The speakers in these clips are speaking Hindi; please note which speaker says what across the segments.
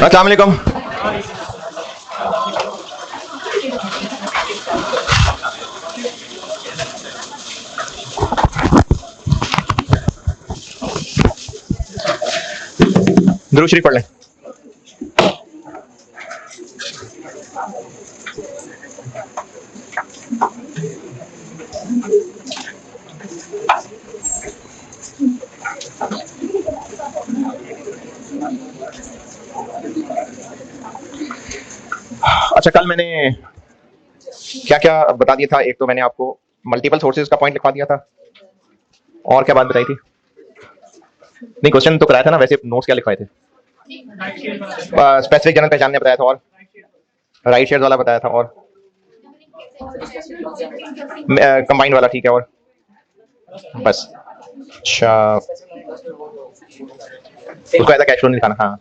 Speaker 1: अस्सलाम वालेकुम। दुरूद शरीफ पढ़ लें। अच्छा, कल मैंने क्या क्या बता दिया था? एक तो मैंने आपको मल्टीपल सोर्सेज का पॉइंट लिखवा दिया था, और क्या बात बताई थी? नहीं, क्वेश्चन तो कराया था ना, वैसे नोट्स क्या लिखवाए थे? स्पेसिफिक जनरल पहचानने बताया था, और राइट शेयर्स वाला बताया था, और कंबाइंड वाला, ठीक है, और बस। अच्छा, उसको ऐसा कैश फ्लो नहीं दिखाना। हाँ,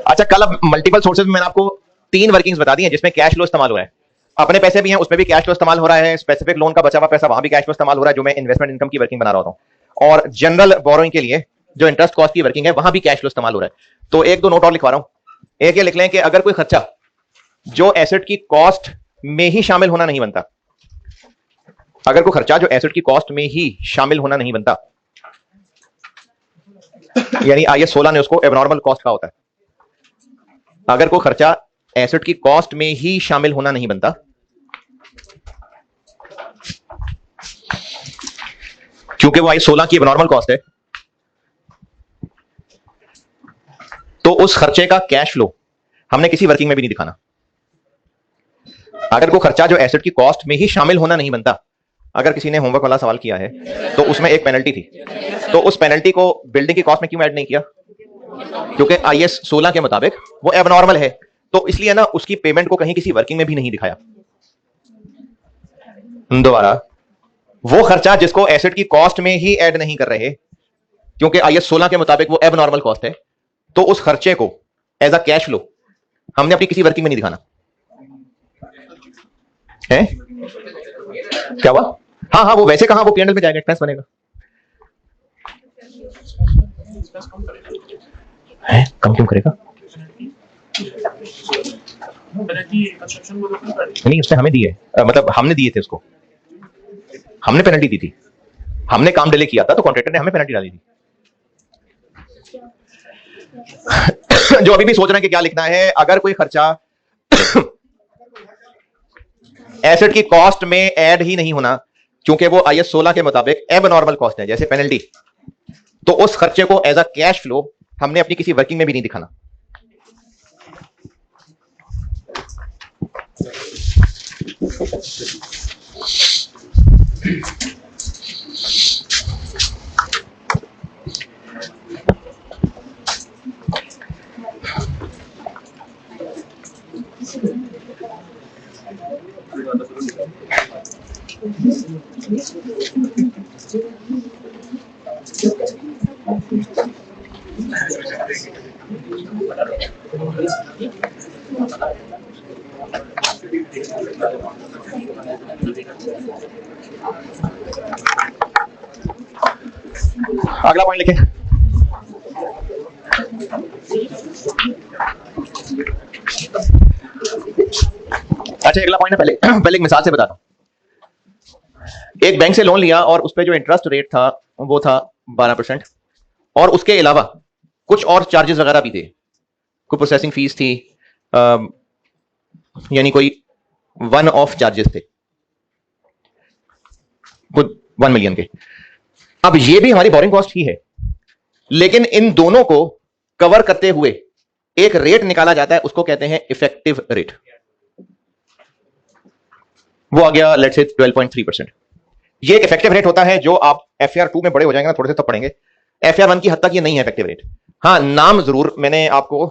Speaker 1: अच्छा, कल अब मल्टीपल सोर्सेज में मैंने आपको 3 वर्किंग्स बता दी हैं जिसमें कैश फ्लो इस्तेमाल हो रहा है। अपने पैसे भी हैं, उसमें भी कैश फ्लो इस्तेमाल हो रहा है। स्पेसिफिक लोन का बचा हुआ पैसा, वहां भी कैश फ्लो इस्तेमाल हो रहा है, जो मैं इन्वेस्टमेंट इनकम की वर्किंग बना रहा हूं। और जनरल बोरोइंग के लिए जो इंटरेस्ट कॉस्ट की वर्किंग है, वहां भी कैश फ्लो इस्तेमाल हो रहा है। तो एक दो नोट और लिखवा रहा हूं। एक ये लिख लें कि अगर कोई खर्चा जो एसेट की कॉस्ट में ही शामिल होना नहीं बनता, अगर कोई खर्चा जो एसेट की कॉस्ट में ही शामिल होना नहीं बनता, यानी IAS 16 ने उसको एबनॉर्मल कॉस्ट कहा होता है। अगर कोई खर्चा एसेट की कॉस्ट में ही शामिल होना नहीं बनता, क्योंकि वो IAS 16 की एबनॉर्मल कॉस्ट है, तो उस खर्चे का कैश फ्लो हमने किसी वर्किंग में भी नहीं दिखाना। अगर कोई खर्चा जो एसेट की कॉस्ट में ही शामिल होना नहीं बनता, अगर किसी ने होमवर्क वाला सवाल किया है तो उसमें एक पेनल्टी थी, तो उस पेनल्टी को बिल्डिंग की कॉस्ट में क्यों ऐड नहीं किया? क्योंकि IAS 16 के मुताबिक वो एबनॉर्मल है, तो इसलिए ना उसकी पेमेंट को कहीं किसी वर्किंग में भी नहीं दिखाया। दोबारा, वो खर्चा जिसको एसेट की कॉस्ट में ही ऐड नहीं कर रहे, क्योंकि IAS 16 के मुताबिक वो एबनॉर्मल कॉस्ट है, तो उस खर्चे को एज अ कैश फ्लो हमने अपनी किसी वर्किंग में नहीं दिखाना है। क्या हुआ? हाँ हाँ, वो वैसे कहां, वो P&L में जाएगा, एक्सपेंस बनेगा। है कम क्यों करेगा? नहीं, उसने हमें दिए, मतलब हमने दिए थे उसको, हमने पेनल्टी दी थी, हमने काम डिले किया था, तो कॉन्ट्रैक्टर ने हमें पेनल्टी डाली थी। जो अभी भी सोच रहे हैं कि क्या लिखना है, अगर कोई खर्चा एसेट की कॉस्ट में ऐड ही नहीं होना, क्योंकि वो IAS 16 के मुताबिक एबनॉर्मल कॉस्ट है, जैसे पेनल्टी, तो उस खर्चे को एज अ कैश फ्लो हमने अपनी किसी वर्किंग में भी नहीं दिखाना। अगला पॉइंट लिखें। अच्छा, अगला पॉइंट है, पहले एक मिसाल से बताता हूं। एक बैंक से लोन लिया और उस पर जो इंटरेस्ट रेट था वो था 12%, और उसके अलावा कुछ और चार्जेस वगैरह भी थे, कोई प्रोसेसिंग फीस थी, यानी कोई वन ऑफ चार्जेस थे कुछ 1 मिलियन के। अब ये भी हमारी बोरिंग कॉस्ट ही है, लेकिन इन दोनों को कवर करते हुए एक रेट निकाला जाता है, उसको कहते हैं इफेक्टिव रेट। वो आ गया लेट्स से 12.3%। ये एक इफेक्टिव रेट होता है, जो आप FAR 2 में बड़े हो जाएंगे ना, थोड़े से तब पढ़ेंगे। FAR 1 की हद तक ये नहीं है इफेक्टिव रेट। हाँ, नाम जरूर, मैंने आपको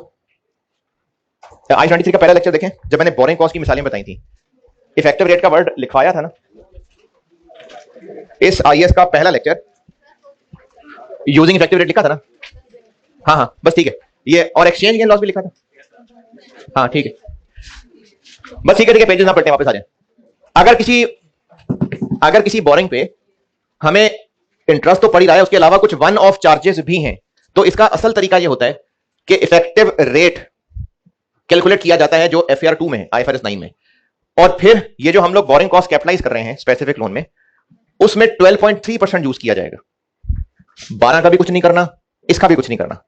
Speaker 1: I-23 का पहला लेक्चर देखें, जब मैंने बोरिंग कॉस्ट की मिसालें बताई थी, इफेक्टिव रेट का वर्ड लिखवाया था ना। इस IAS का पहला लेक्चर यूजिंग इफेक्टिव रेट लिखा था ना। हाँ हाँ, बस ठीक है। ये और एक्सचेंज गेन लॉस भी लिखा था। हाँ ठीक है, बस ठीक है, पेजेस ना पढ़ते हैं, वापस आ जाए। अगर किसी अगर किसी बोरिंग पे हमें इंटरेस्ट तो पड़ ही रहा है, उसके अलावा कुछ वन ऑफ चार्जेस भी हैं, तो इसका असल तरीका यह होता है कि इफेक्टिव रेट कैलकुलेट किया जाता है जो एफआर 2 में है, आईएफआरएस 9 में, और फिर ये जो हम लोग बोरिंग कॉस्ट कैपिटलाइज कर रहे हैं स्पेसिफिक लोन में, उसमें 12.3% यूज किया जाएगा। 12 का भी कुछ नहीं करना, इसका भी कुछ नहीं करना,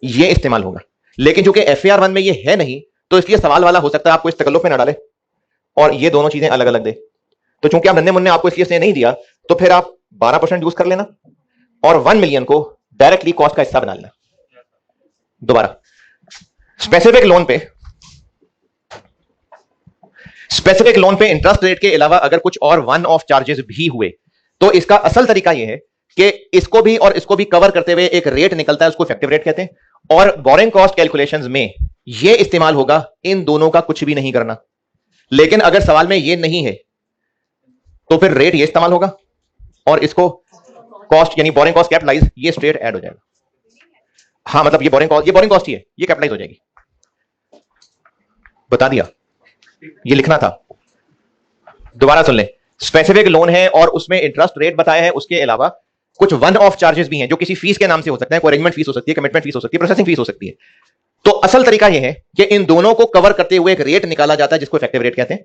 Speaker 1: ये इस्तेमाल होगा। लेकिन चूंकि एफआर 1 में ये है नहीं, तो इसलिए सवाल वाला हो सकता है आपको इस तकल्लुफ में ना डाले और ये दोनों चीजें अलग अलग दे। तो चूंकि आप नन्हे मुन्ने आपको इसलिए इसने नहीं दिया, तो फिर आप 12% यूज कर लेना और 1 मिलियन को डायरेक्टली कॉस्ट का हिस्सा बना लेना। दोबारा, स्पेसिफिक लोन पे इंटरेस्ट रेट के अलावा अगर कुछ और वन ऑफ चार्जेस भी हुए, तो इसका असल तरीका यह है कि इसको भी और इसको भी कवर करते हुए एक रेट निकलता है, उसको इफेक्टिव रेट कहते हैं, और बोरिंग कॉस्ट कैलकुलेशंस में यह इस्तेमाल होगा। इन दोनों का कुछ भी नहीं करना। लेकिन अगर सवाल में यह नहीं है, तो फिर रेट ये इस्तेमाल होगा और इसको कॉस्ट यानी बोरिंग कॉस्ट कैपिटलाइज ये स्ट्रेट ऐड हो जाएगा। हाँ, मतलब ये बोरिंग कॉस्ट ही है, ये कैपिटलाइज हो जाएगी। बता दिया, ये लिखना था। दोबारा सुन लें, स्पेसिफिक लोन है और उसमें इंटरेस्ट रेट बताया है, उसके अलावा कुछ वन ऑफ चार्जेस भी हैं जो किसी फीस के नाम से हो सकते हैं, कोई अरेंजमेंट फीस हो सकती है, कमिटमेंट फीस हो सकती है, प्रोसेसिंग फीस हो सकती है। तो असल तरीका यह है कि इन दोनों को कवर करते हुए एक रेट निकाला जाता है जिसको इफेक्टिव रेट कहते हैं।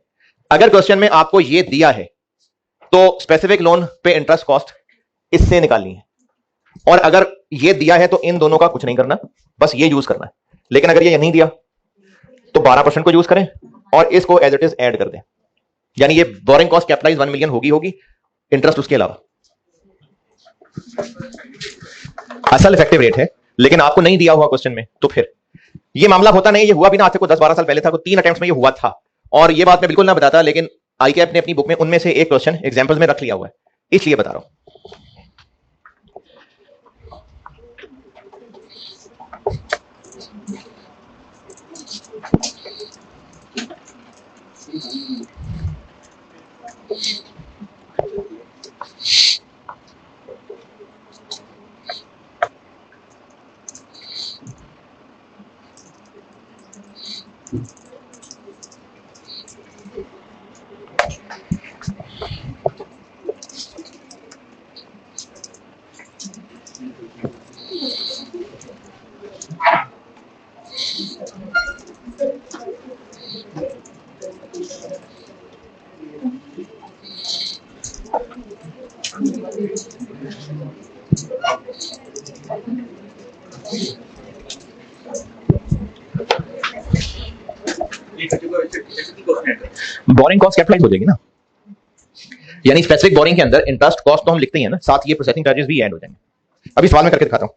Speaker 1: अगर क्वेश्चन में आपको यह दिया है तो स्पेसिफिक लोन पे इंटरेस्ट कॉस्ट इससे निकालनी है, और अगर यह दिया है तो इन दोनों का कुछ नहीं करना, बस ये यूज करना है। लेकिन अगर ये नहीं दिया तो 12% को यूज करें और इसको एज इट इज ऐड कर दें, यानी ये बोरिंग कॉस्ट कैपिटलाइज 1 मिलियन होगी, इंटरेस्ट उसके अलावा। असल इफेक्टिव रेट है, लेकिन आपको नहीं दिया हुआ क्वेश्चन में, तो फिर ये मामला होता नहीं। ये हुआ भी ना, आज से 10-12 साल पहले था, 3 अटेम्प्ट्स में ये हुआ था, और ये बात मैं बिल्कुल ना बताता, लेकिन आईकैप ने अपनी बुक में उनमें से एक क्वेश्चन एग्जांपल्स में रख लिया हुआ है, इसलिए बता रहा हूं। बोरिंग कॉस्ट कैपिटलाइज हो जाएगी ना, यानी स्पेसिफिक बोरिंग के अंदर इंटरेस्ट कॉस्ट तो हम लिखते ही हैं ना, साथ ये प्रोसेसिंग चार्जेस भी ऐड हो जाएंगे। अभी सवाल में करके दिखाता हूं।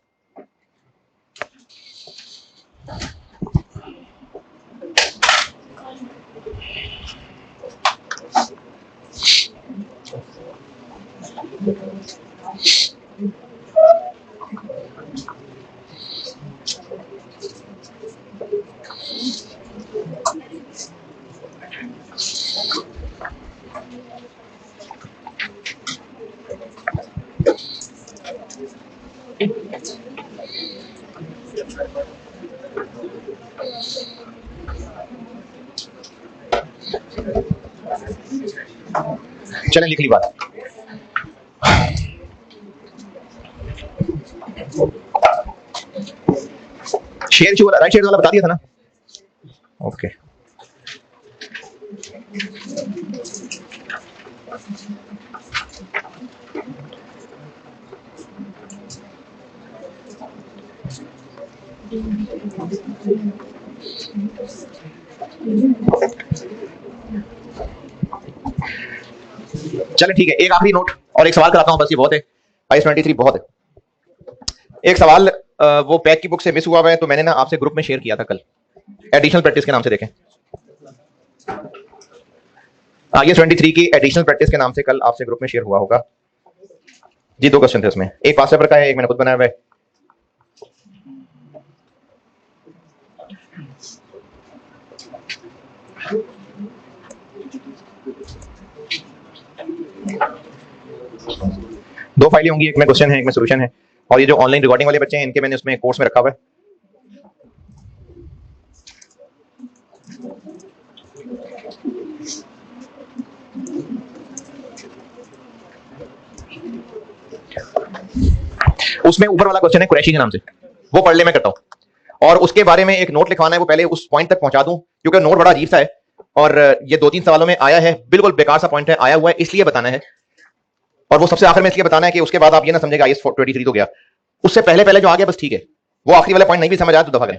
Speaker 1: चलें, लिख ली बात। शेयर वाला, राइट शेयर वाला बता दिया था ना। ओके, चलें ठीक है। एक आखिरी नोट और एक सवाल कराता हूं, बस ये बहुत है। आईएस 23 बहुत है। एक सवाल वो पैक की बुक से मिस हुआ है, तो मैंने ना आपसे ग्रुप में शेयर किया था कल, एडिशनल प्रैक्टिस के नाम से देखें। आईएस 23 की एडिशनल प्रैक्टिस के नाम से कल आपसे ग्रुप में शेयर हुआ होगा जी। 2 क्वेश्चन थे उसमें, एक पास पेपर का है, एक मैंने खुद बनाया हुआ है। दो फाइलें होंगी, एक में क्वेश्चन है, एक में सॉल्यूशन है। और ये जो ऑनलाइन रिकॉर्डिंग वाले बच्चे हैं, इनके मैंने उसमें कोर्स में रखा हुआ है। उसमें ऊपर वाला क्वेश्चन है कुरैशी के नाम से, वो पढ़ ले, मैं करता हूं। और उसके बारे में एक नोट लिखवाना है, वो पहले उस पॉइंट तक पहुंचा दूं, क्योंकि नोट बड़ा अजीब सा है और ये 2-3 सवालों में आया है, बिल्कुल बेकार सा पॉइंट है, आया हुआ है, इसलिए बताना है। और वो सबसे आखिर में इसलिए बताना है कि उसके बाद आप ये ना समझेगा IAS 23 तो गया, उससे पहले पहले जो आ गया बस ठीक है, वो आखिरी वाला पॉइंट नहीं भी समझ आया तो दफा करें।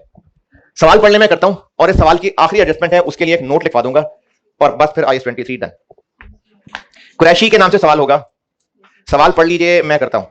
Speaker 1: सवाल पढ़ने में करता हूं और इस सवाल की आखिरी एडजस्टमेंट है, उसके लिए एक नोट लिखवा दूंगा और बस फिर IAS 23 डन। कुरैशी के नाम से सवाल होगा, सवाल पढ़ लीजिए, मैं करता हूं।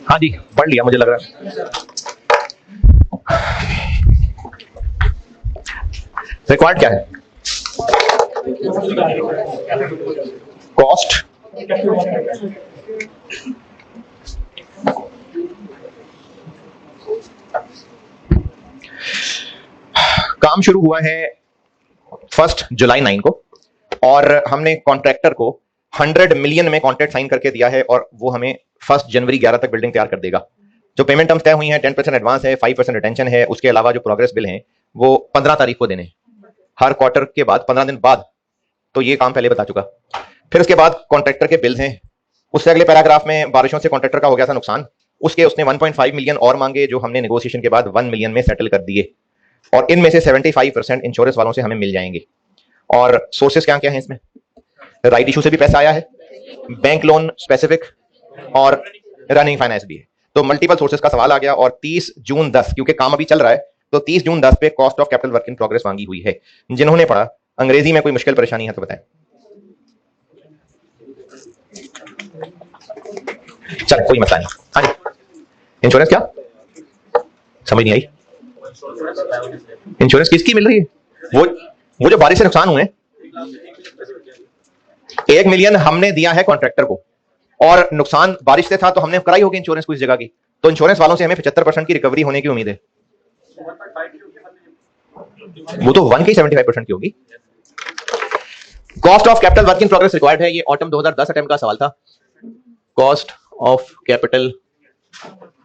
Speaker 1: हाँ जी, पढ़ लिया मुझे लग रहा है। रिक्वायर्ड क्या है? कॉस्ट, काम शुरू हुआ है 1 जुलाई 9 को और हमने कॉन्ट्रैक्टर को 100 मिलियन में कॉन्ट्रैक्ट साइन करके दिया है और वो हमें 1 जनवरी 11 तक बिल्डिंग तैयार कर देगा। जो पेमेंट टर्म्स तय हुई हैं, 10% एडवांस है, 5% रिटेंशन है, उसके अलावा जो प्रोग्रेस बिल हैं वो 15 तारीख को देने हैं, हर क्वार्टर के बाद 15 दिन बाद। तो ये काम पहले बता चुका। फिर उसके बाद कॉन्ट्रैक्टर के बिल्स हैं, उससे अगले पैराग्राफ में बारिशों से कॉन्ट्रैक्टर का हो गया था नुकसान, उसके उसने 1.5 मिलियन और मांगे जो हमने नेगोशिएशन के बाद 1 मिलियन में सेटल कर दिए और इनमें से 75% इंश्योरेंस वालों से हमें मिल जाएंगे। और सोर्सेस क्या क्या हैं इसमें? राइट इशू से भी पैसा आया है, बैंक लोन स्पेसिफिक और रनिंग फाइनेंस भी है। तो मल्टीपल सोर्सेस का सवाल आ गया और 30 जून 10, क्योंकि काम अभी चल रहा है, तो 30 जून 10 पे cost of capital work in progress मांगी हुई है। जिन्होंने पढ़ा, अंग्रेजी में कोई मुश्किल परेशानी है तो बताएं। चल कोई मसला नहीं। हाँ जी, इंश्योरेंस क्या समझ नहीं आई? इंश्योरेंस किसकी मिल रही है? वो जो बारिश से नुकसान हुए, 1 मिलियन हमने दिया है कॉन्ट्रैक्टर को और नुकसान बारिश से था तो हमने कराई होगी इंश्योरेंस कुछ जगह की, तो इंश्योरेंस वालों से हमें 75% की रिकवरी होने की उम्मीद है। वो तो 1 की 75% की होगी। Cost of capital work in progress required है, ये ऑटम 2010 अटेम्प्ट का सवाल था। Cost of capital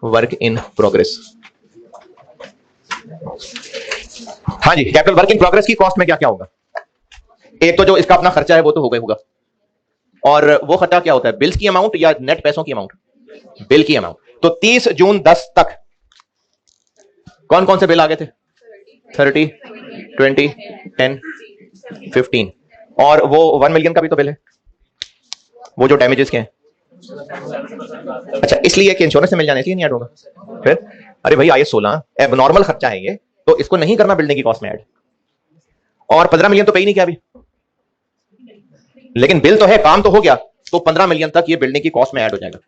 Speaker 1: work in progress, हाँ जी, कैपिटल वर्क इन प्रोग्रेस की कॉस्ट में क्या क्या होगा? एक तो जो इसका अपना खर्चा है वो तो हो गया होगा, और वो खर्चा क्या होता है? बिल्स की अमाउंट या नेट पैसों की अमाउंट? बिल की अमाउंट। तो 30 जून 10 तक कौन कौन से बिल आ गए थे? 30, 20, 10, 15 और वो 1 मिलियन का भी तो बिल है, वो जो डैमेजेस के हैं। अच्छा, इसलिए कि इंश्योरेंस से मिल जाने, इसलिए नहीं ऐड होगा। फिर अरे भाई IAS 16 एबनॉर्मल खर्चा है ये, तो इसको नहीं करना बिल्डिंग की कॉस्ट में ऐड। और 15 मिलियन तो पे ही नहीं किया अभी, लेकिन बिल तो है, काम तो हो गया, तो 15 मिलियन तक ये बिल्डिंग की कॉस्ट में ऐड हो जाएगा।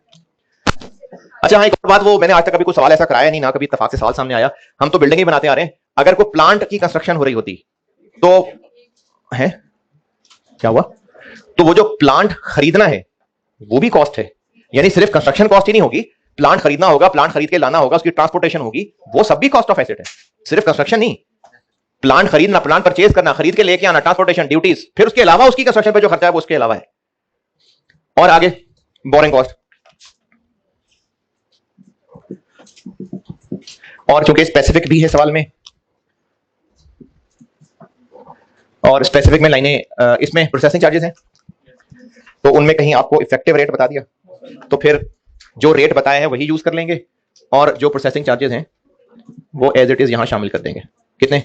Speaker 1: अच्छा हाँ, एक और बात, वो मैंने आज तक कभी कोई सवाल ऐसा कराया नहीं ना, कभी इत्तेफाक से सवाल सामने आया, हम तो बिल्डिंग ही बनाते आ रहे हैं, अगर कोई प्लांट की कंस्ट्रक्शन हो रही होती तो है क्या हुआ, तो वो जो प्लांट खरीदना है वो भी कॉस्ट है, यानी सिर्फ कंस्ट्रक्शन कॉस्ट ही नहीं होगी, प्लांट खरीदना होगा, प्लांट खरीद के लाना होगा, उसकी ट्रांसपोर्टेशन होगी, वो सब भी कॉस्ट ऑफ एसेट है, सिर्फ कंस्ट्रक्शन नहीं। प्लांट खरीदना, प्लांट परचेज करना, खरीद के लेके आना, ट्रांसपोर्टेशन, ड्यूटीज, फिर उसके अलावा उसकी कंस्ट्रक्शन पे जो खर्चा है वो उसके अलावा है। और आगे बोरिंग कॉस्ट, और चूंकि स्पेसिफिक भी है सवाल में, और स्पेसिफिक में लाइनें इसमें प्रोसेसिंग चार्जेस हैं, तो उनमें कहीं आपको इफेक्टिव रेट बता दिया, तो फिर जो रेट बताया है वही यूज कर लेंगे, और जो प्रोसेसिंग चार्जेस हैं वो एज इट इज यहां शामिल कर देंगे। कितने?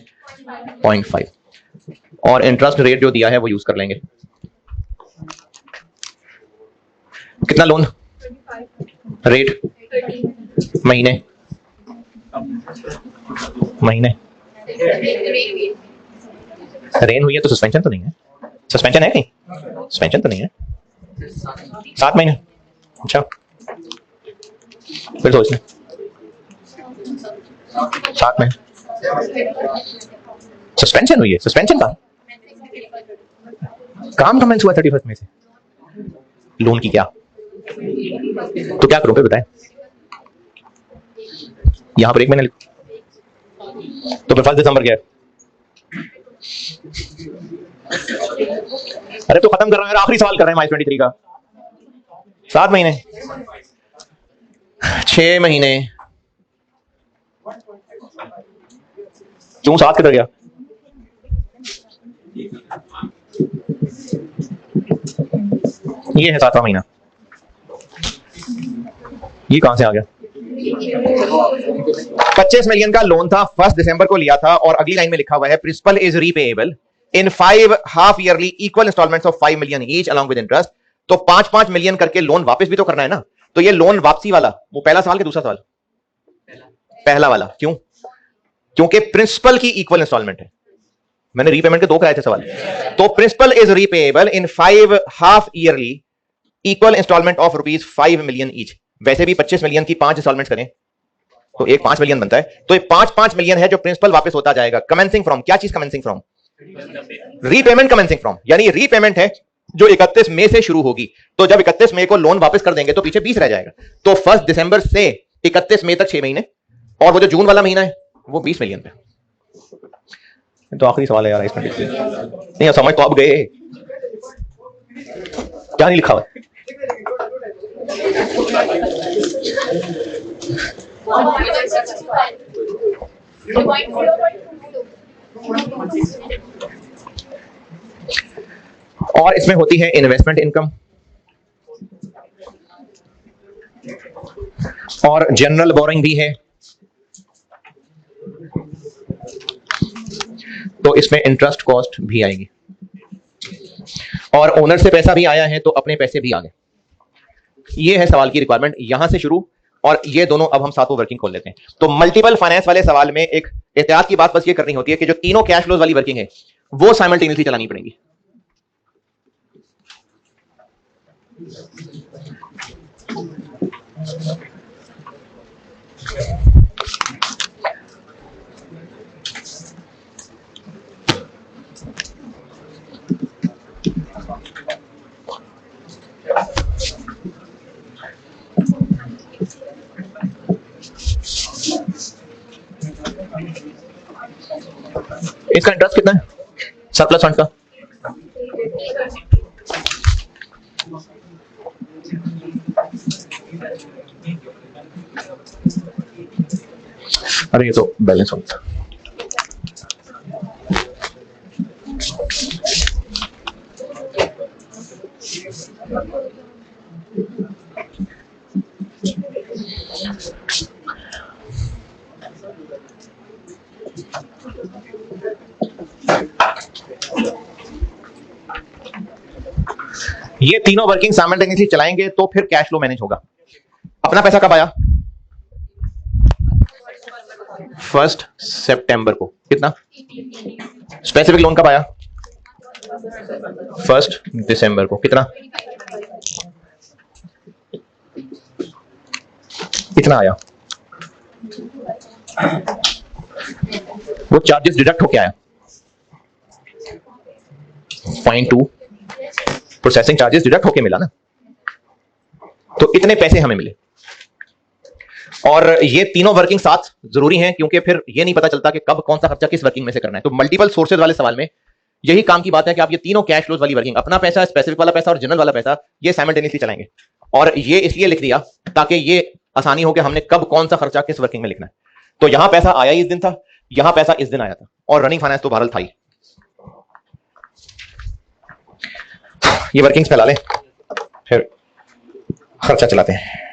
Speaker 1: 0.5, और इंटरेस्ट रेट जो दिया है वो यूज कर लेंगे। कितना लोन रेट? महीने महीने रेन हुई है तो सस्पेंशन तो नहीं है? सस्पेंशन है नहीं? सस्पेंशन तो नहीं है। 7 महीने। अच्छा फिर सोच लें 7 महीने सस्पेंशन हुई है। सस्पेंशन का काम कमेंस हुआ 31 में से, लोन की क्या, तो क्या करूं फिर बताएं? यहां पर 1 महीना लिखो, तो फिर 1 दिसंबर क्या है? अरे तो खत्म कर रहे हैं, आखिरी सवाल कर रहे हैं मार्च 23 का। 7 महीने, 6 महीने, क्यों 7 किधर गया? ये है 7वां महीना, ये कहां से आ गया? 25 मिलियन का लोन था, 1 दिसंबर को लिया था, और अगली लाइन में लिखा हुआ है principal is repayable in 5 half yearly equal instalments of 5 million each along with interest. तो 5-5 मिलियन करके लोन वापस भी तो करना है ना, तो ये लोन वापसी वाला वो पहला सवाल कि दूसरा सवाल? पहला वाला। क्यों? क्योंकि प्रिंसिपल की इक्वल इंस्टॉलमेंट है। मैंने रीपेमेंट के 2 कराए थे सवाल, तो principal is repayable in 5 half yearly equal instalment of ₹5 million each. वैसे भी 25 मिलियन की 5 इंस्टॉलमेंट करें तो एक 5 मिलियन बनता है, तो ये 5-5 मिलियन है जो प्रिंसिपल वापस होता जाएगा। कमेंसिंग फ्रॉम, क्या चीज commencing from? Repayment commencing from, यानी रीपेमेंट है जो 31 मई से शुरू होगी, तो जब 31 मई को लोन वापस कर देंगे तो पीछे 20 रह जाएगा, तो 1 दिसंबर से 31 मई तक 6 महीने, और वो जो जून वाला महीना है वो 20 मिलियन पे। तो आखिरी सवाल है यार इसमें, नहीं समझ तो आप गए, क्या नहीं लिखा हुआ? और इसमें होती है इन्वेस्टमेंट इनकम और जनरल बोरिंग भी है, तो इसमें इंटरेस्ट कॉस्ट भी आएगी, और ओनर से पैसा भी आया है तो अपने पैसे भी आ गए। ये है सवाल की रिक्वायरमेंट, यहां से शुरू, और ये दोनों अब हम सातों वर्किंग खोल लेते हैं। तो मल्टीपल फाइनेंस वाले सवाल में एक एहतियात की बात बस ये करनी होती है कि जो तीनों कैश फ्लोज वाली वर्किंग है वो साइमल्टेनियसली चलानी पड़ेगी। इसका इंटरेस्ट कितना है सरप्लस फंड का? अरे ये तो बैलेंस होता। ये तीनों वर्किंग साइमल्टेनियसली चलाएंगे तो फिर कैश फ्लो मैनेज होगा। अपना पैसा कब आया? 1 सितंबर को। कितना? स्पेसिफिक लोन कब आया? 1 दिसंबर को कितना, इतना आया। वो चार्जेस डिडक्ट होके आया 0.2 प्रोसेसिंग चार्जेस डिडक्ट होके मिला ना, तो इतने पैसे हमें मिले। और ये तीनों वर्किंग साथ जरूरी हैं क्योंकि फिर ये नहीं पता चलता कि कब कौन सा खर्चा किस वर्किंग में से करना है। तो मल्टीपल सोर्सेज वाले सवाल में यही काम की बात है कि आप ये तीनों कैश फ्लोज वाली वर्किंग, अपना पैसा, स्पेसिफिक वाला पैसा और जनरल वाला पैसा, ये साइमल्टेनियसली चलाएंगे। और ये इसलिए लिख दिया ताकि ये आसानी हो कि हमने कब कौन सा खर्चा किस वर्किंग में लिखना है। तो यहां पैसा आया ही इस दिन था, यहां पैसा इस दिन आया था, और रनिंग फाइनेंस तो बहरहाल था ही। ये वर्किंग्स फैला लें, फिर खर्चा चलाते हैं।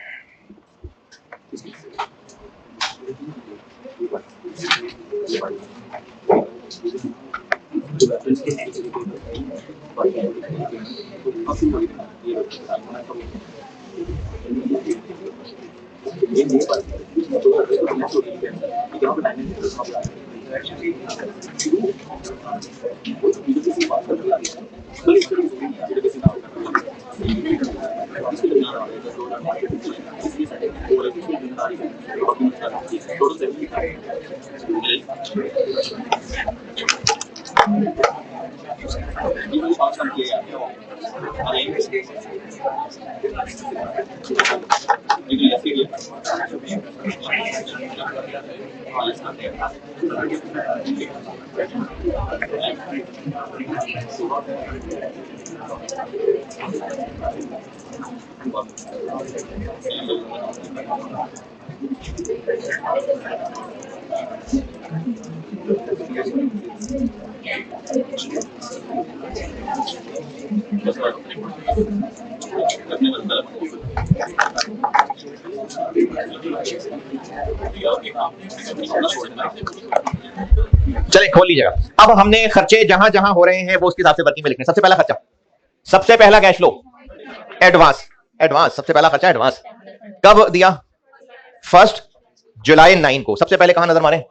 Speaker 1: चले खोल लीजिएगा। अब हमने खर्चे जहां जहां हो रहे हैं वो उसके हिसाब से वर्किंग में लिखने। सबसे पहला खर्चा, सबसे पहला कैश फ्लो एडवांस। एडवांस सबसे पहला खर्चा एडवांस कब दिया? 1 जुलाई 9 को। सबसे पहले कहां नजर मारे?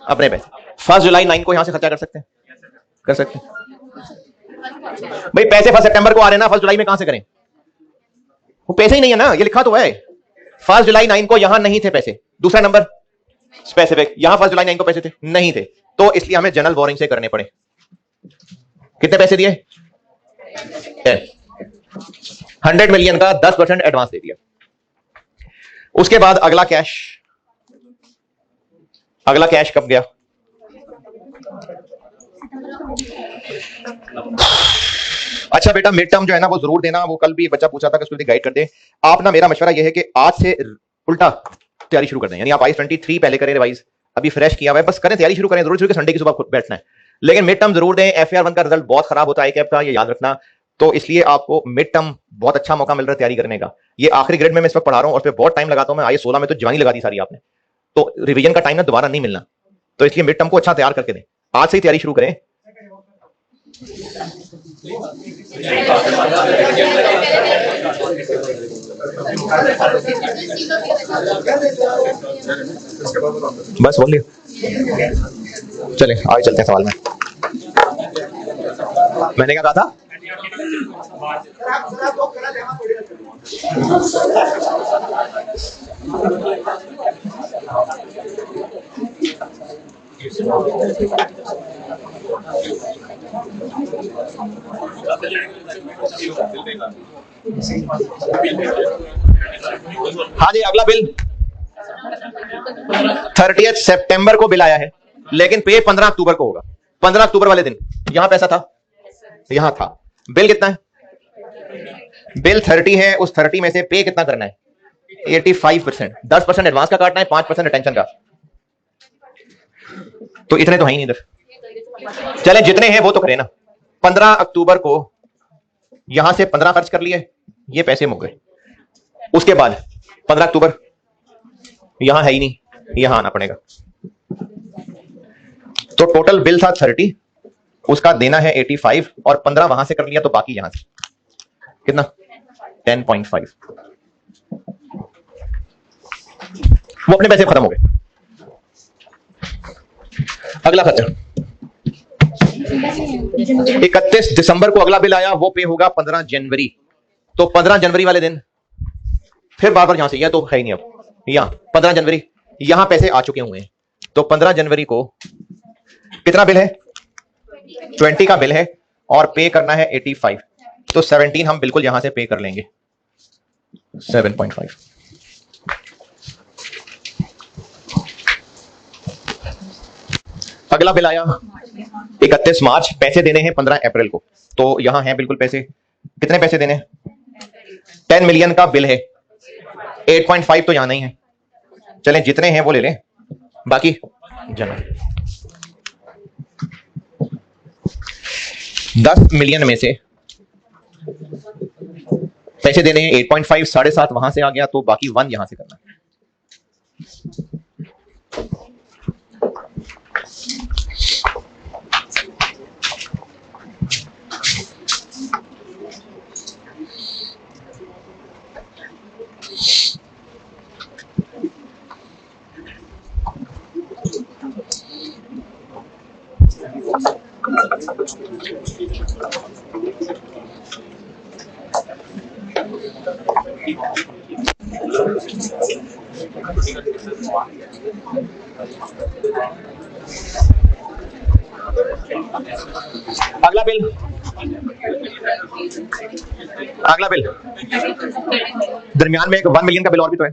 Speaker 1: अपने पैसे। 1 जुलाई 9 को यहां से खर्चा कर सकते हैं, कर सकते हैं भाई। पैसे 1 सितंबर को आ रहे हैं ना, 1 जुलाई में कहां से करें? वो पैसे ही नहीं है ना, ये लिखा तो है 1 जुलाई 9 को यहां नहीं थे पैसे। दूसरा नंबर स्पेसिफिक, यहां 1 जुलाई 9 को पैसे थे नहीं थे, तो इसलिए हमें जनरल बोरिंग से करने पड़े। कितने पैसे दिए? 100 मिलियन का 10% एडवांस दे दिया। उसके बाद अगला कैश, अगला कैश कब गया? अच्छा बेटा मिड टर्म जो है ना वो जरूर देना। वो कल भी एक बच्चा पूछा था कि उसको गाइड कर दे आप ना। मेरा मशवरा यह है कि आज से उल्टा तैयारी शुरू कर दें, यानी आप I-23 पहले करें रिवाइज, अभी फ्रेश किया हुआ है, बस करें, तैयारी शुरू करें। जरूर संडे की सुबह बैठना है, लेकिन मिड टर्म जरूर दें। FAR1 का रिजल्ट बहुत खराब होता है ICAP का, ये याद रखना। तो इसलिए आपको मिड टर्म बहुत अच्छा मौका मिल रहा है तैयारी करने का। ये आखिरी ग्रेड में मैं इस वक्त पढ़ा रहा हूं और फिर बहुत टाइम लगाता हूं मैं। IS16 में तो जवानी लगा दी सारी आपने, तो रिवीजन का टाइम ना दोबारा नहीं मिलना। तो इसलिए मिड टर्म को अच्छा तैयार करके दें, आज से ही तैयारी शुरू करें। बस बोलिए, चले आगे चलते हैं सवाल में। मैंने क्या कहा था? हाँ जी, अगला बिल 30 सितंबर को बिल आया है, लेकिन पे 15 अक्टूबर को होगा। 15 अक्टूबर वाले दिन यहां पैसा था, यहां था। बिल कितना है? बिल 30 है, उस 30 में से पे कितना करना है? 85%। 10% एडवांस का काटना है, 5% रिटेंशन का। तो इतने तो है ही नहीं इधर। चले जितने हैं वो तो करें ना। 15 अक्टूबर को यहां से 15 खर्च कर लिए, ये पैसे मुक गए। उसके बाद 15 अक्टूबर यहां है ही नहीं, यहां आना पड़ेगा। तो टोटल बिल था 30, उसका देना है 85 और 15 वहां से कर लिया, तो बाकी यहां से कितना? 10.5। वो अपने पैसे खत्म हो गए। अगला खर्चा 31 दिसंबर को अगला बिल आया, वो पे होगा 15 जनवरी। तो 15 जनवरी वाले दिन फिर बार बार यहां से, यह तो है ही नहीं, अब यहां 15 जनवरी यहां पैसे आ चुके हुए हैं। तो 15 जनवरी को कितना बिल है? 20 का बिल है और पे करना है 85। तो 17 हम बिल्कुल यहां से पे कर लेंगे, 7.5। अगला बिल आया 31 मार्च, पैसे देने हैं 15 अप्रैल को। तो यहां है बिल्कुल पैसे, कितने पैसे देने? 10 मिलियन का बिल है, 8.5 तो यहां नहीं है, चलें जितने हैं वो ले लें, बाकी जमा 10 मिलियन में से पैसे देने हैं 8.5, 7.5 वहां से आ गया, तो बाकी 1 यहां से करना। अगला बिल, अगला बिल दरमियान में एक 1 मिलियन का बिल और भी तो है।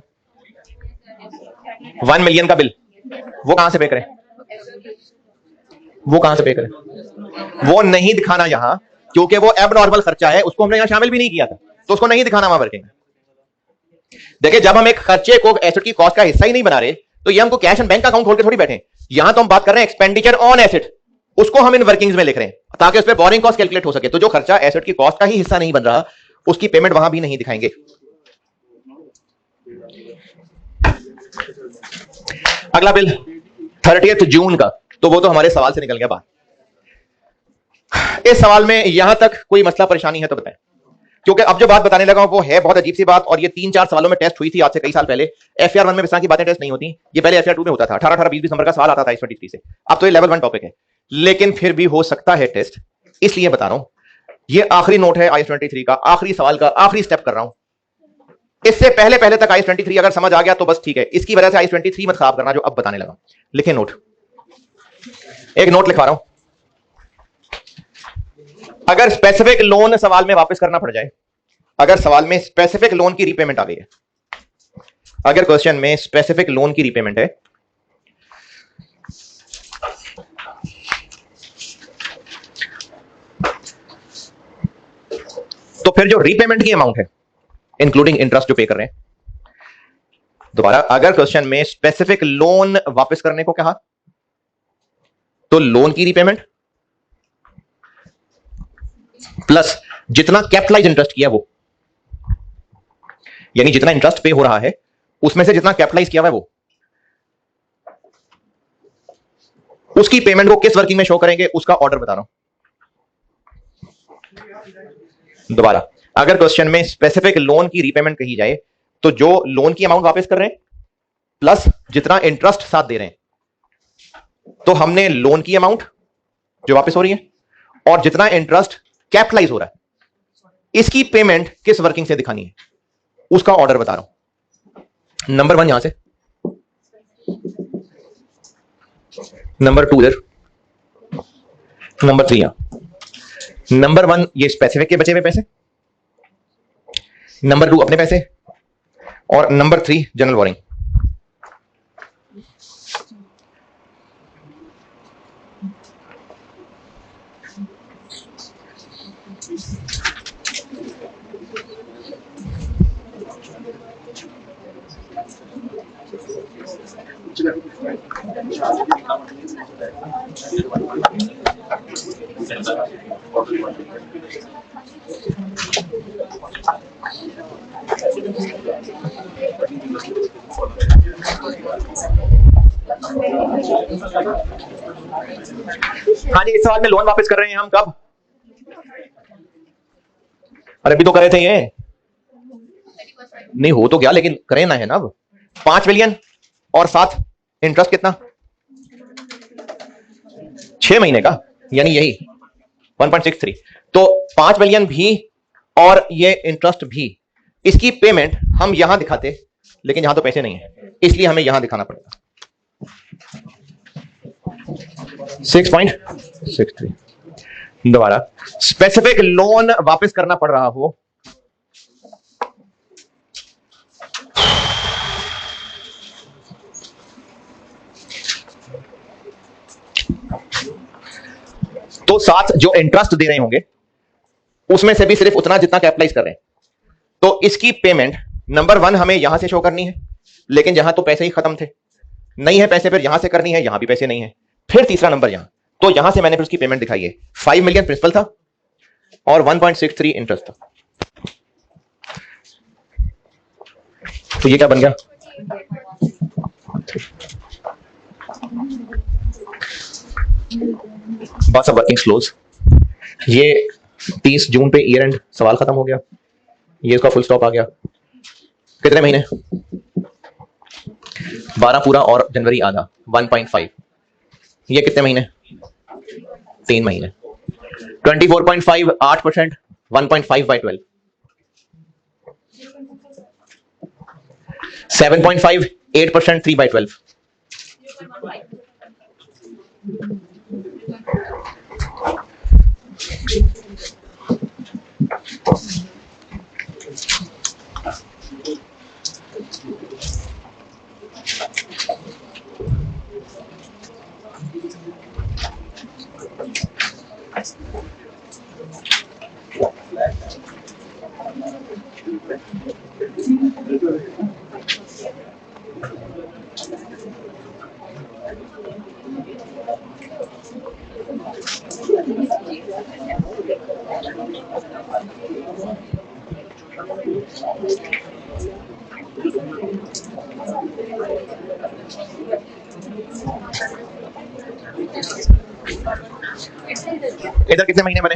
Speaker 1: 1 मिलियन का बिल वो कहां से पे करें? वो कहां से पे करें? वो नहीं दिखाना यहां, क्योंकि वो एबनॉर्मल खर्चा है, उसको हमने यहां शामिल भी नहीं किया था, तो उसको नहीं दिखाना वहां वर्किंग। देखिए, जब हम एक खर्चे को एसेट की कॉस्ट का हिस्सा ही नहीं बना रहे, तो ये हमको कैश एंड बैंक अकाउंट खोल के थोड़ी बैठे। यहां तो हम बात कर रहे हैं एक्सपेंडिचर ऑन एसेट, उसको हम इन वर्किंग्स में लिख रहे हैं ताकि उस पर बोरिंग कॉस्ट कैलकुलेट हो सके। तो जो खर्चा एसेट की कॉस्ट का ही हिस्सा नहीं बन रहा, उसकी पेमेंट वहां भी नहीं दिखाएंगे। अगला बिल 30 जून का, तो वो तो हमारे सवाल से निकल गया बाहर। इस सवाल में यहां तक कोई मसला परेशानी है तो बताएं, क्योंकि अब जो बात बताने लगा वो है बहुत अजीब सी बात, और ये 3-4 सवालों में टेस्ट हुई थी आज से कई साल पहले। FR 1 में इस तरह की बातें टेस्ट नहीं होती, ये पहले FR 2 में होता था। 18, 20 दिसंबर का सवाल आता था इस 23 से। अब तो ये लेवल 1 टॉपिक है, लेकिन फिर भी हो सकता है टेस्ट, इसलिए बता रहा हूं। ये आखिरी नोट है IS 23 का, आखिरी सवाल का आखिरी स्टेप कर रहा हूं। इससे पहले पहले तक IS 23 अगर समझ आ गया तो बस ठीक है, इसकी वजह से IS 23 मत खराब करना जो अब बताने लगा। लिखे नोट, एक नोट लिखवा रहा हूं। अगर स्पेसिफिक लोन सवाल में वापस करना पड़ जाए, अगर सवाल में स्पेसिफिक लोन की रीपेमेंट आ गई है, अगर क्वेश्चन में स्पेसिफिक लोन की रीपेमेंट है, तो फिर जो रीपेमेंट की अमाउंट है इंक्लूडिंग इंटरेस्ट जो पे कर रहे हैं, दोबारा अगर क्वेश्चन में स्पेसिफिक लोन वापस करने को कहा, तो लोन की रीपेमेंट प्लस जितना कैपिटलाइज इंटरेस्ट किया वो, यानी जितना इंटरेस्ट पे हो रहा है उसमें से जितना कैपिटलाइज किया हुआ है वो, उसकी पेमेंट को किस वर्किंग में शो करेंगे उसका ऑर्डर बता रहा हूं। दोबारा अगर क्वेश्चन में स्पेसिफिक लोन की रीपेमेंट कही जाए, तो जो लोन की अमाउंट वापस कर रहे हैं प्लस जितना इंटरेस्ट साथ दे रहे हैं, तो हमने लोन की अमाउंट जो वापस हो रही है और जितना इंटरेस्ट कैपिटलाइज हो रहा है, इसकी पेमेंट किस वर्किंग से दिखानी है उसका ऑर्डर बता रहा हूं। नंबर 1 यहां से, नंबर 2 इधर, नंबर 3 यहां। नंबर 1 ये स्पेसिफिक के बचे हुए पैसे, नंबर 2 अपने पैसे, और नंबर 3 जनरल बोरिंग। हाँ जी, इस सवाल में लोन वापस कर रहे हैं हम कब? अरे अभी तो करे थे ये, नहीं हो तो गया लेकिन करें ना है ना। अब 5 मिलियन और साथ इंटरेस्ट कितना? 6 महीने का, यानी यही 1.63। तो 5 मिलियन भी और ये इंटरेस्ट भी, इसकी पेमेंट हम यहां दिखाते, लेकिन यहां तो पैसे नहीं है, इसलिए हमें यहां दिखाना पड़ेगा 6.63। दोबारा स्पेसिफिक लोन वापस करना पड़ रहा हो तो साथ जो इंटरेस्ट दे रहे होंगे उसमें से भी सिर्फ उतना जितना कैपिटलाइज कर रहे हैं। तो इसकी पेमेंट नंबर 1 हमें यहां से शो करनी है, लेकिन यहां तो पैसे ही खत्म थे, नहीं है पैसे, फिर यहां से करनी है, यहां भी पैसे नहीं है, फिर तीसरा नंबर यहां, तो यहां से मैंने फिर उसकी पेमेंट दिखाई है। 5 मिलियन प्रिंसिपल था और 1.63 इंटरेस्ट था। तो ये क्या बन गया? बस अब वर्किंग क्लोज। ये 30 जून पे ईयर एंड सवाल खत्म हो गया, ये इसका फुल स्टॉप आ गया। कितने महीने? 12 पूरा और जनवरी आधा, 1.5। ये कितने महीने? 3 महीने। 24.5 8%, 1.5 by 12। 7.5 8%, 3 by 12। इधर कितने महीने बने?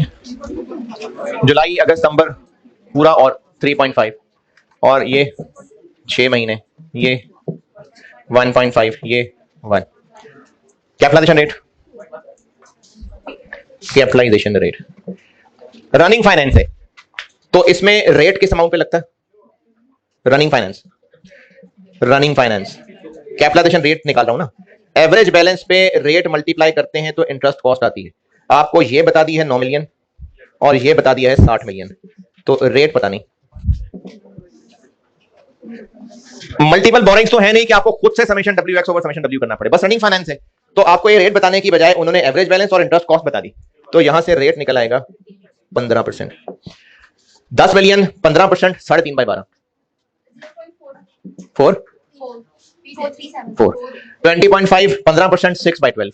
Speaker 1: जुलाई अगस्त सितंबर पूरा और 3.5, और ये 6 महीने, ये 1.5, ये 1। Capitalization rate, capitalization rate running finance है, तो इसमें रेट किस अमाउंट पे लगता है? Running finance, running finance capitalization rate निकाल रहा हूं ना। एवरेज बैलेंस पे रेट मल्टीप्लाई करते हैं तो इंटरेस्ट कॉस्ट आती है। आपको ये बता दी है 9 मिलियन और ये बता दिया है 60 मिलियन, तो रेट पता नहीं। मल्टीपल बोरिंग्स तो है नहीं कि आपको खुद से summation W x over summation W करना पड़े, बस रनिंग फाइनेंस है। तो आपको ये रेट बताने की बजाय उन्होंने एवरेज बैलेंस और इंटरेस्ट कॉस्ट बता दी, तो यहां से रेट निकल आएगा 15%। 10 मिलियन 15%, 3.5 by 12, 4 20.5 15%, 6 by 12,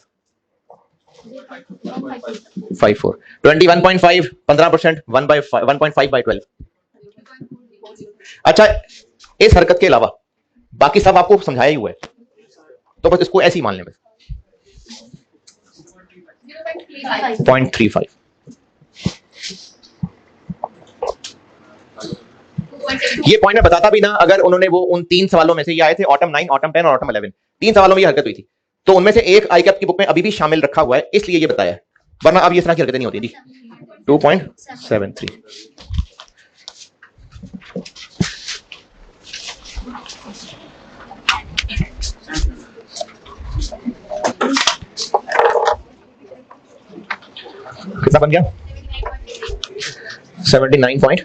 Speaker 1: 5.4 21.5 15%, 1.5 by 12। अच्छा, इस हरकत के अलावा बाकी सब आपको समझाया ही हुआ है, तो बस इसको ऐसे ही मान लें बस 0.35। ये पॉइंट मैं बताता भी ना अगर उन्होंने वो उन 3 सवालों में से, ये आए थे ऑटम 9, ऑटम 10 और ऑटम 11, 3 सवालों में ये हरकत हुई थी, तो उनमें से एक आईकैप की बुक में अभी भी शामिल रखा हुआ है, इसलिए ये बताया है, वरना अब ये इस तरह की हरकतें नहीं होती थी। 2.73। कितना बन गया? 79.68।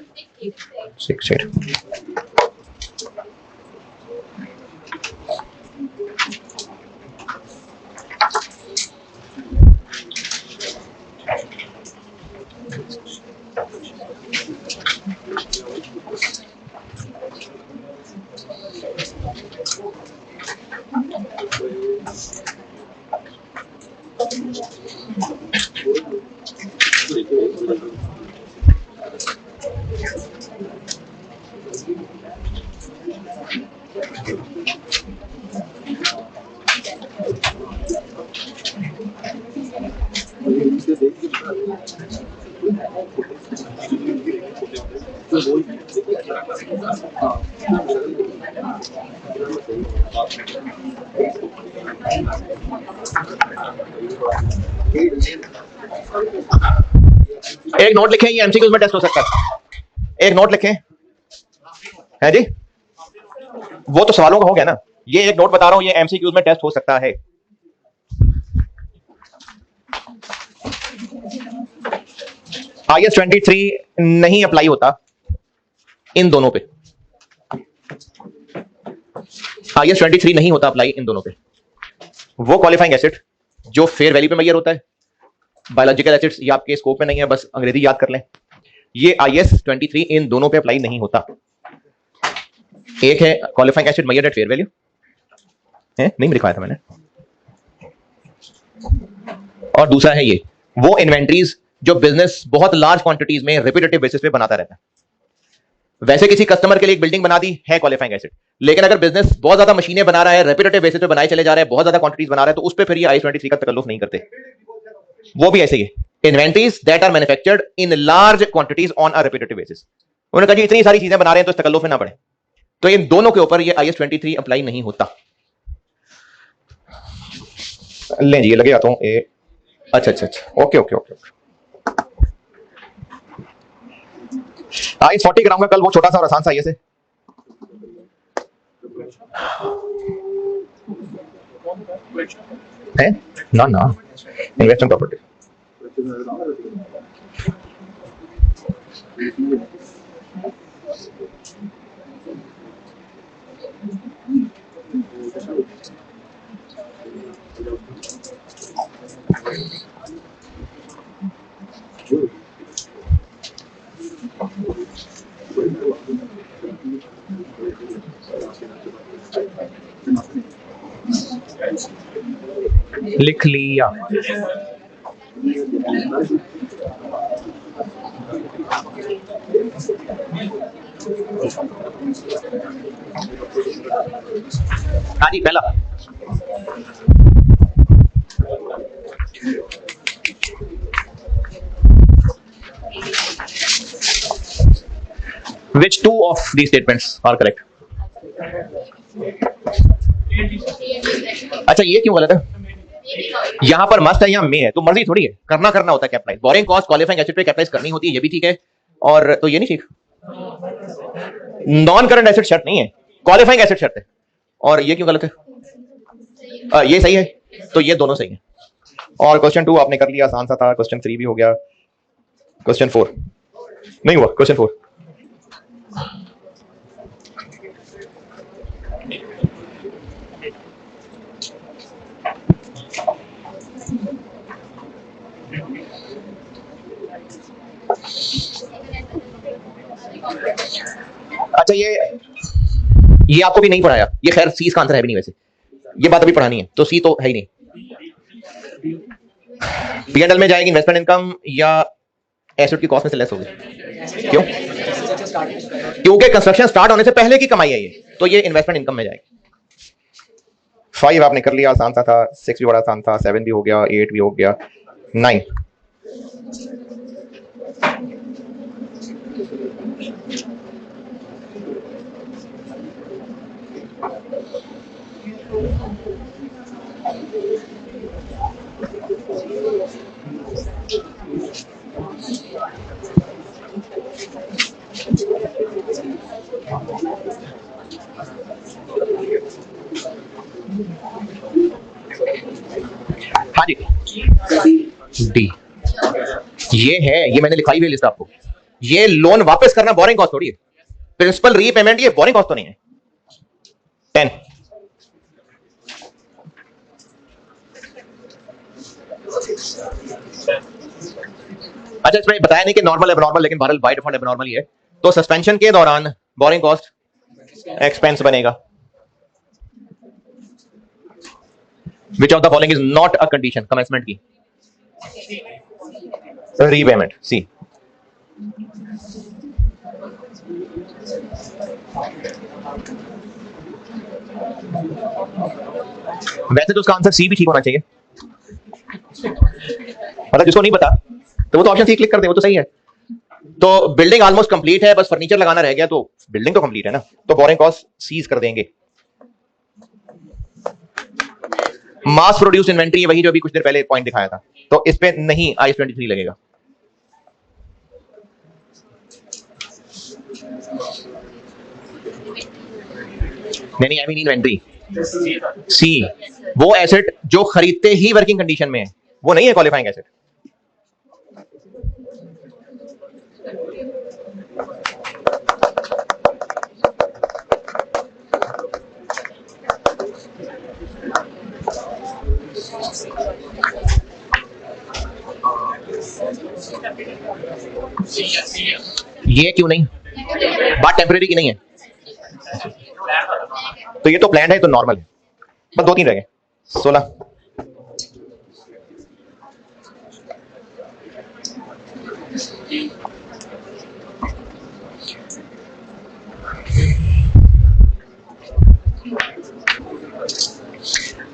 Speaker 1: एक नोट लिखें, ये एमसीक्यूज में टेस्ट हो सकता है। एक नोट लिखें, है जी, वो तो सवालों का हो गया ना, ये एक नोट बता रहा हूं, ये एमसीक्यूज में टेस्ट हो सकता है। IAS 23 नहीं अप्लाई होता इन दोनों पे। IAS 23 नहीं होता अप्लाई इन दोनों पे। वो क्वालिफाइंग एसिड जो फेयर वैल्यू पे मैयर होता है, बायोलॉजिकल एसिड्स ये आपके स्कोप में नहीं है, बस अंग्रेजी याद कर लें। ये IAS 23 इन दोनों पे अप्लाई नहीं होता। एक है qualifying asset measure at fair value, है नहीं लिखवाया था मैंने, और दूसरा है ये वो इन्वेंट्रीज जो बिजनेस बहुत लार्ज क्वांटिटीज में रिपीटेटिव बेसिस पे बनाता रहता है। वैसे किसी कस्टमर के लिए एक बिल्डिंग बना दी है क्वालिफाइंग एसिड, लेकिन अगर बिजनेस बहुत ज्यादा मशीनें बना रहा है, रिपीटेटिव बेसिस पे बनाए चले जा रहे हैं, बहुत ज्यादा क्वांटिटीज बना रहा है, तो उस पे फिर ये IAS 23 का तकल्लुफ नहीं करते। वो भी ऐसे ही inventories that are manufactured in large quantities on a repetitive basis. उन्होंने कहा जी इतनी सारी चीजें बना रहे हैं तो इस तकल्लुफ में ना पड़े, तो इन दोनों के ऊपर ये IAS 23 अप्लाई नहीं होता। लें जी, लगे आता हूं अच्छा अच्छा अच्छा, okay okay okay okay. IAS 40 कराऊंगा कल, वो छोटा सा और आसान सा IAS है ना ना, इन्वेस्टमेंट प्रॉपर्टी। लिख लिया। हाँ जी, पहला which two of these statements are correct? अच्छा, ये क्यों गलत है? यहां पर मस्ट है, यहां मे है, तो मर्जी थोड़ी है, करना होता है capitalize. Borrowing cost qualifying asset पे कैपिटलाइज करनी होती है, ये भी ठीक है, और तो ये नहीं ठीक। नॉन करंट एसिड शर्त नहीं है, क्वालिफाइंग एसिड शर्त है, और ये क्यों गलत है? ये सही है, तो ये दोनों सही है। और क्वेश्चन 2 आपने कर लिया, आसान सा था। क्वेश्चन 3 भी हो गया, क्वेश्चन 4 नहीं हुआ। क्वेश्चन 4 अच्छा, ये आपको भी नहीं पढ़ाया, ये खैर सी का आंसर है भी नहीं, वैसे ये बात अभी पढ़ानी है, तो सी तो है ही नहीं। P&L में जाएगी इन्वेस्टमेंट इनकम या एसेट की कॉस्ट में से लेस होगी? क्यों? क्योंकि कंस्ट्रक्शन स्टार्ट होने से पहले की कमाई है ये, तो ये इन्वेस्टमेंट इनकम में जाएगी। 5 आपने कर लिया, आसान सा था। 6 भी बड़ा आसान था। 7 भी हो गया, 8 भी हो गया, 9 हाँ जी, डी ये है, ये मैंने लिखाई हुई लिस्ट आपको। ये लोन वापस करना बोरिंग कॉस्ट थोड़ी है, प्रिंसिपल रीपेमेंट ये बोरिंग कॉस्ट तो नहीं है। 10 अच्छा, इसमें बताया नहीं कि नॉर्मल एबनॉर्मल, लेकिन बहरहाल बाय डिफॉल्ट एबनॉर्मल ही है, तो सस्पेंशन के दौरान बोरिंग कॉस्ट एक्सपेंस बनेगा। Which of the following is not a condition commencement की? रीपेमेंट, सी। वैसे तो उसका आंसर सी भी ठीक होना चाहिए, मतलब जिसको नहीं पता तो वो तो ऑप्शन सी क्लिक कर दे, वो तो सही है। तो बिल्डिंग ऑलमोस्ट कंप्लीट है, बस फर्नीचर लगाना रह गया, तो बिल्डिंग तो कंप्लीट है ना, तो बोरिंग कॉस्ट सीज कर देंगे। मास प्रोड्यूस इन्वेंट्री वही जो अभी कुछ देर पहले पॉइंट दिखाया था, तो इस पे नहीं IAS 23 लगेगा। नहीं, आई मीन इन्वेंट्री। सी, वो एसेट जो खरीदते ही वर्किंग कंडीशन में है, वो नहीं है क्वालिफाइंग एसेट। ये क्यों नहीं? बात टेम्परेरी की नहीं है, तो ये तो प्लान है, तो नॉर्मल है। बस 2-3 रह गए। 16।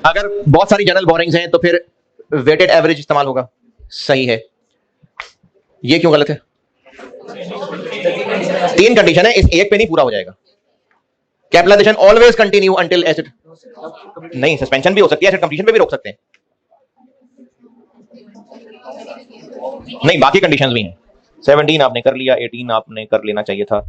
Speaker 1: अगर बहुत सारी जनरल बोरिंग्स हैं तो फिर वेटेड एवरेज इस्तेमाल होगा, सही है। ये क्यों गलत है? 3 कंडीशन है, इस एक पे नहीं पूरा हो जाएगा। Capitalization always continue until asset, नहीं, सस्पेंशन भी हो सकती है, एसेट कंप्लीशन पे भी रोक सकते हैं। नहीं, बाकी कंडीशंस भी हैं। 17 आपने कर लिया, 18 आपने कर लेना चाहिए था।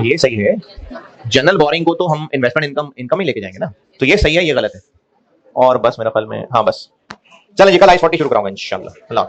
Speaker 1: ये सही है। जनरल बोरिंग को तो हम इन्वेस्टमेंट इनकम ही लेके जाएंगे ना, तो ये सही है, ये गलत है। और बस मेरा ख्याल में, हाँ बस चलो जी, कल I-40 शुरू कराऊंगा इंशाल्लाह। अल्लाह।